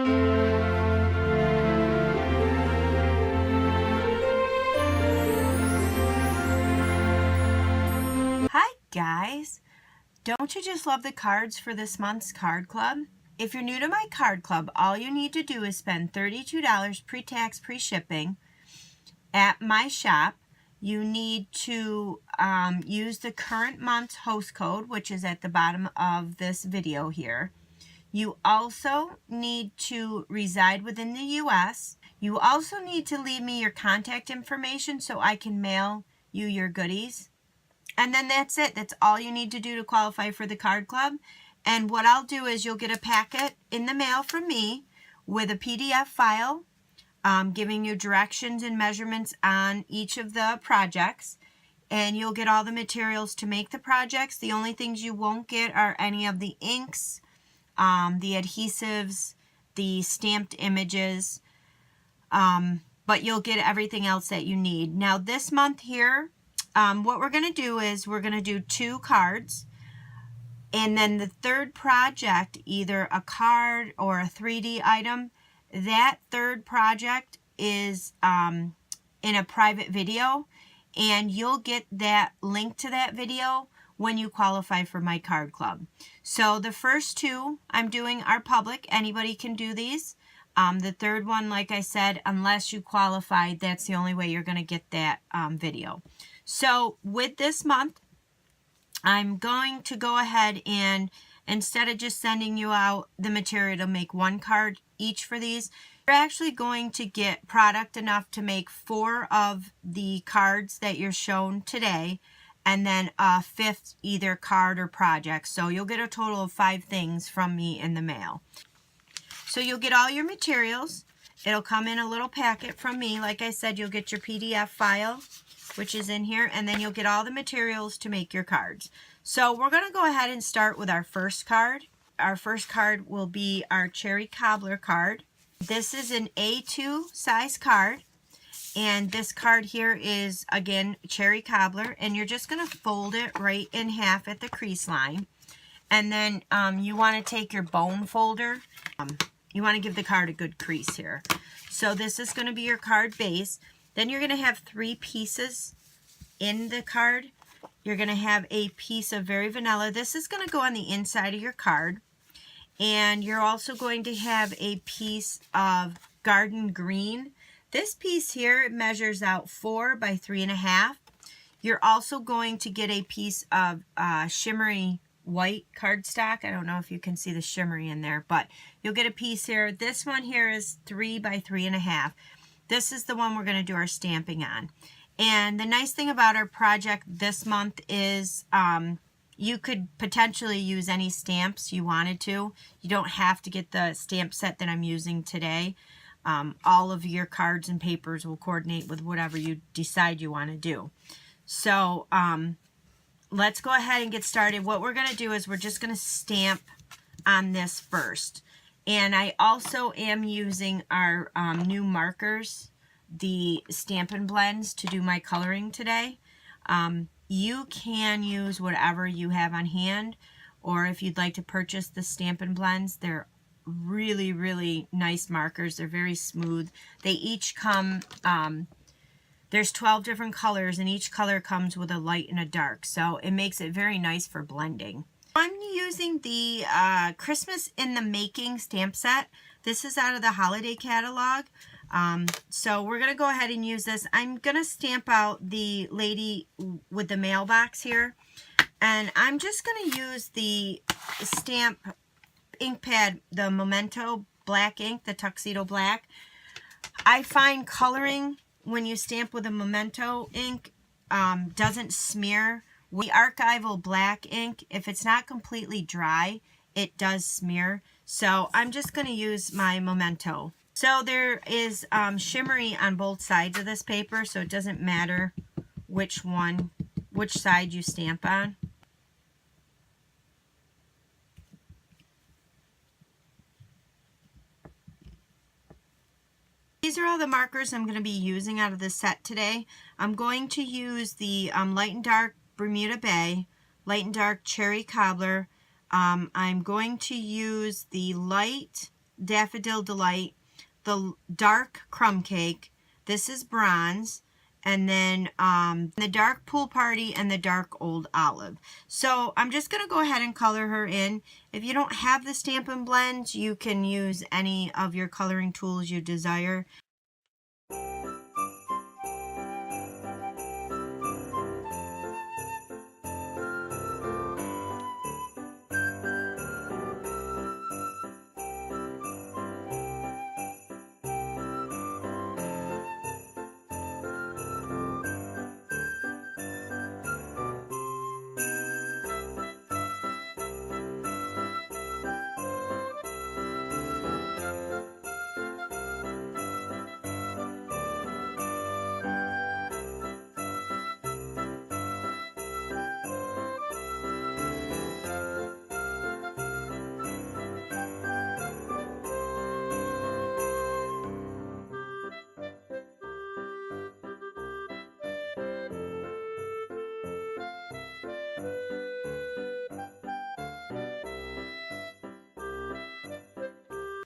Hi guys! Don't you just love the cards for this month's card club? If you're new to my card club, all you need to do is spend $32 pre-tax, pre-shipping at my shop. You need to use the current month's host code, which is at the bottom of this video here. You also need to reside within the US. You also need to leave me your contact information so I can mail you your goodies. And then that's it. That's all you need to do to qualify for the card club. And what I'll do is you'll get a packet in the mail from me with a PDF file giving you directions and measurements on each of the projects. And you'll get all the materials to make the projects. The only things you won't get are any of the inks, the adhesives, the stamped images, but you'll get everything else that you need. Now this month here, what we're going to do is we're going to do 2 cards, and then the third project, either a card or a 3D item, that third project is in a private video, and you'll get that link to that video when you qualify for my card club. So the first 2 I'm doing are public. Anybody can do these. The third one, like I said, unless you qualify, that's the only way you're going to get that video. So with this month, I'm going to go ahead and instead of just sending you out the material to make 1 card each for these, you're actually going to get product enough to make 4 of the cards that you're shown today, and then a 5th either card or project. So you'll get a total of 5 things from me in the mail. So you'll get all your materials. It'll come in a little packet from me. Like I said, you'll get your PDF file, which is in here, and then you'll get all the materials to make your cards. So we're going to go ahead and start with our first card. Our first card will be our Cherry Cobbler card. This is an A2 size card, and this card here is, again, Cherry Cobbler, and you're just going to fold it right in half at the crease line. And then you want to take your bone folder. You want to give the card a good crease here. So this is going to be your card base. Then you're going to have 3 pieces in the card. You're going to have a piece of Very Vanilla. This is going to go on the inside of your card. And you're also going to have a piece of Garden Green. This piece here measures out 4 by 3.5. You're also going to get a piece of shimmery white cardstock. I don't know if you can see the shimmery in there, but you'll get a piece here. This one here is 3 by 3.5. This is the one we're going to do our stamping on. And the nice thing about our project this month is you could potentially use any stamps you wanted to. You don't have to get the stamp set that I'm using today. All of your cards and papers will coordinate with whatever you decide you want to do. So let's go ahead and get started. What we're going to do is we're just going to stamp on this first. And I also am using our new markers, the Stampin' Blends, to do my coloring today. You can use whatever you have on hand, or if you'd like to purchase the Stampin' Blends, they're really, really nice markers. They're very smooth. They each come, there's 12 different colors, and each color comes with a light and a dark, so it makes it very nice for blending. I'm using the Christmas in the Making stamp set. This is out of the holiday catalog. So we're going to go ahead and use this. I'm going to stamp out the lady with the mailbox here. And I'm just going to use the stamp ink pad, the Memento black ink, the Tuxedo Black. I find coloring when you stamp with a Memento ink doesn't smear. The archival black ink, if it's not completely dry, it does smear. So I'm just going to use my Memento. So there is shimmery on both sides of this paper, so it doesn't matter which side you stamp on. These are all the markers I'm going to be using out of this set today. I'm going to use the light and dark Bermuda Bay, light and dark Cherry Cobbler. I'm going to use the light Daffodil Delight, the dark Crumb Cake, this is Bronze, and then the dark Pool Party and the dark Old Olive. So I'm just going to go ahead and color her in. If you don't have the Stampin' Blend, you can use any of your coloring tools you desire.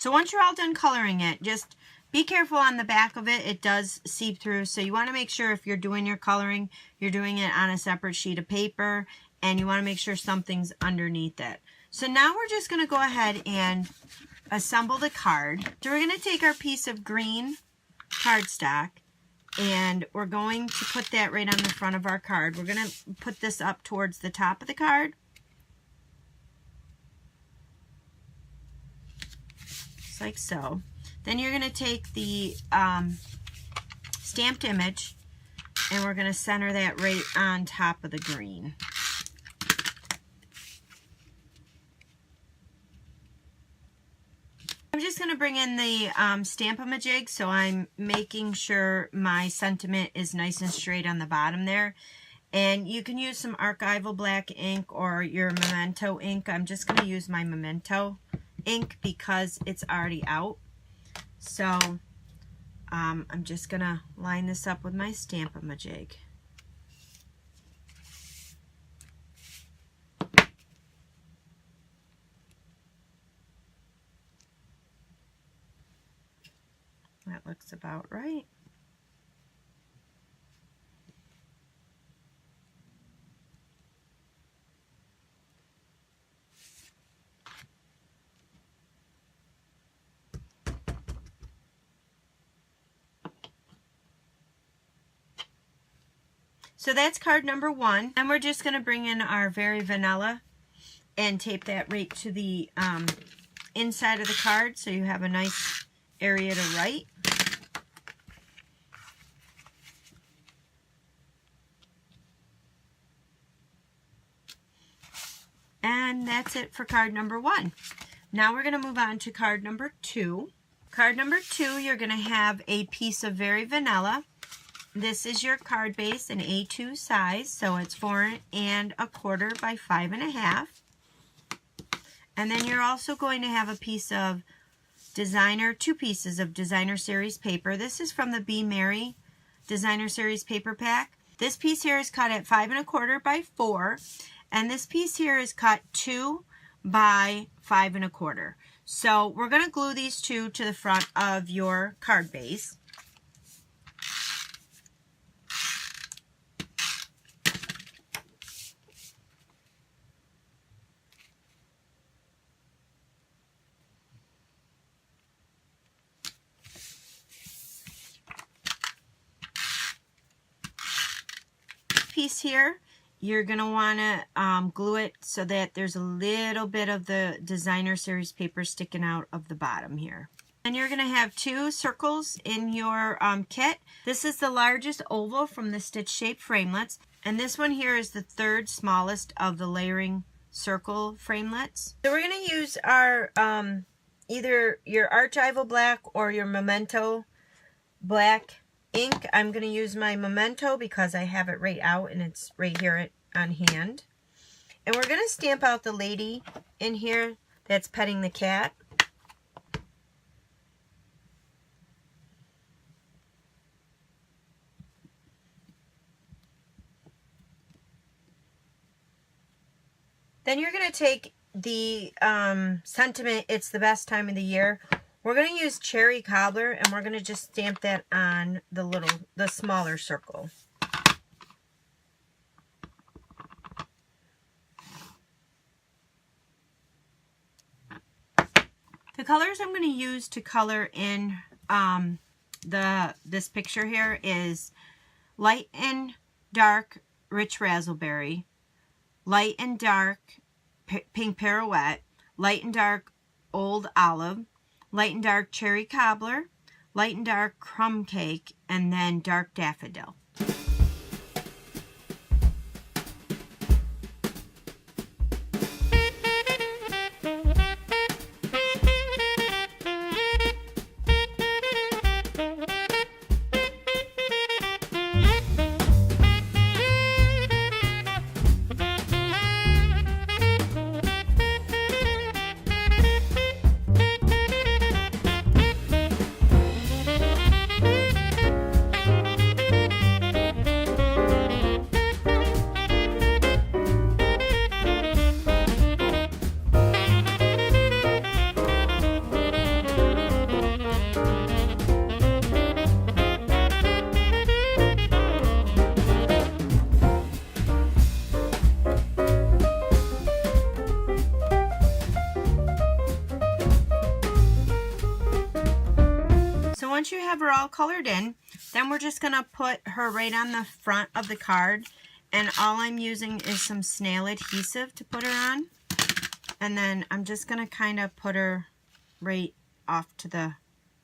So once you're all done coloring it, just be careful on the back of it. It does seep through. So you want to make sure if you're doing your coloring, you're doing it on a separate sheet of paper, and you want to make sure something's underneath it. So now we're just going to go ahead and assemble the card. So we're going to take our piece of green cardstock, and we're going to put that right on the front of our card. We're going to put this up towards the top of the card. Like so. Then you're going to take the stamped image, and we're going to center that right on top of the green. I'm just going to bring in the Stamp-A-Majig, so I'm making sure my sentiment is nice and straight on the bottom there. And you can use some archival black ink or your Memento ink. I'm just going to use my Memento ink because it's already out. So I'm just gonna line this up with my Stamp-A-Majig. That looks about right. So that's card number 1. And we're just going to bring in our Very Vanilla and tape that right to the inside of the card so you have a nice area to write. And that's it for card number 1. Now we're going to move on to card number 2. Card number 2, you're going to have a piece of Very Vanilla. This is your card base, an A2 size, so it's 4 1/4 by 5 1/2. And then you're also going to have a piece of designer, 2 pieces of designer series paper. This is from the Be Merry designer series paper pack. This piece here is cut at 5 1/4 by 4, and this piece here is cut 2 by 5 1/4. So we're going to glue these two to the front of your card base. Piece here, you're going to want to glue it so that there's a little bit of the designer series paper sticking out of the bottom here. And you're going to have 2 circles in your kit. This is the largest oval from the Stitch Shape Framelits, and this one here is the 3rd smallest of the layering circle framelits. So we're going to use our either your Archival black or your Memento black ink. I'm going to use my Memento because I have it right out and it's right here on hand. And we're going to stamp out the lady in here that's petting the cat. Then you're going to take the sentiment, "It's the best time of the year," We're going to use cherry cobbler, and we're going to just stamp that on the smaller circle. The colors I'm going to use to color in this picture here is light and dark rich raspberry, light and dark pink pirouette, light and dark old olive, light and dark cherry cobbler, light and dark crumb cake, and then dark daffodil. Once you have her all colored in, then we're just going to put her right on the front of the card, and all I'm using is some snail adhesive to put her on, and then I'm just going to kind of put her right off to the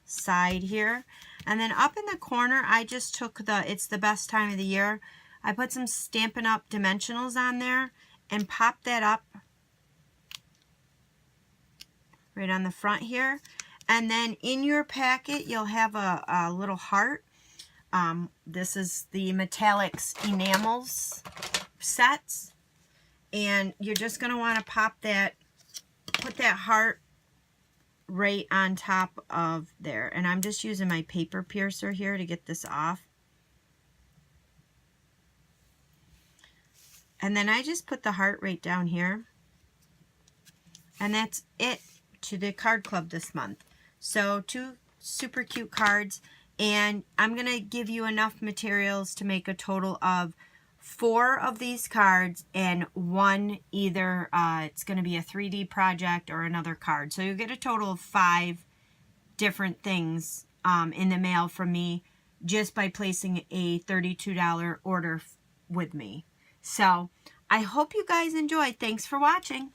side here, and then up in the corner I just took it's the best time of the year, I put some Stampin' Up! Dimensionals on there and popped that up right on the front here. And then in your packet, you'll have a little heart. This is the Metallics Enamels sets. And you're just going to want to put that heart right on top of there. And I'm just using my paper piercer here to get this off. And then I just put the heart right down here. And that's it to the card club this month. So 2 super cute cards, and I'm going to give you enough materials to make a total of 4 of these cards and 1 either it's going to be a 3D project or another card. So you'll get a total of 5 different things in the mail from me just by placing a $32 order with me. So I hope you guys enjoyed. Thanks for watching.